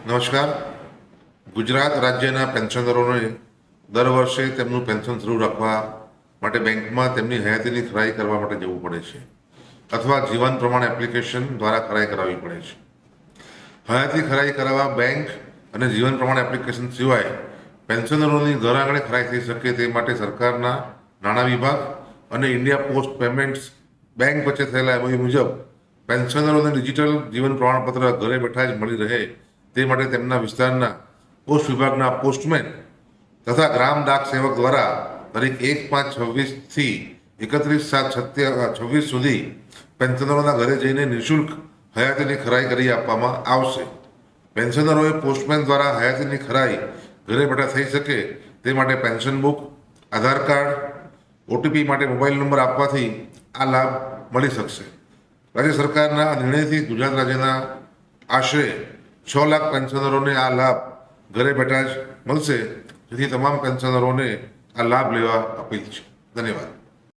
નમસ્કાર. ગુજરાત રાજ્યના પેન્શનરોને દર વર્ષે તેમનું પેન્શન શરૂ રાખવા માટે બેંકમાં તેમની હયાતીની ખરાઈ કરવા માટે જવું પડે છે અથવા જીવન પ્રમાણ એપ્લિકેશન દ્વારા ખરાઈ કરાવવી પડે છે. હયાતી ખરાઈ કરાવવા બેંક અને જીવન પ્રમાણ એપ્લિકેશન સિવાય પેન્શનરોની ઘર આંગણે ખરાઈ થઈ શકે તે માટે સરકારના નાણાં વિભાગ અને ઇન્ડિયા પોસ્ટ પેમેન્ટ્સ બેંક વચ્ચે થયેલા MOU મુજબ પેન્શનરોને ડિજિટલ જીવન પ્રમાણપત્ર ઘરે બેઠા જ મળી રહે તે માટે તેમના વિસ્તારના પોસ્ટ વિભાગના પોસ્ટમેન તથા ગ્રામ ડાક સેવક દ્વારા તારીખ 1/5/26થી 31/7/26 સુધી પેન્શનરોના ઘરે જઈને નિઃશુલ્ક હયાતીની ખરાઈ કરી આપવામાં આવશે. પેન્શનરોએ પોસ્ટમેન દ્વારા હયાતીની ખરાઈ ઘરે બેઠા થઈ શકે તે માટે પેન્શન બુક, આધાર કાર્ડ, OTP માટે મોબાઈલ નંબર આપવાથી આ લાભ મળી શકશે. રાજ્ય સરકારના આ નિર્ણયથી ગુજરાત રાજ્યના આશરે 6 લાખ પેન્શનરોને આ લાભ ઘરે બેઠા જ મળશે, જેથી તમામ પેન્શનરોને આ લાભ લેવા અપીલ છે. ધન્યવાદ.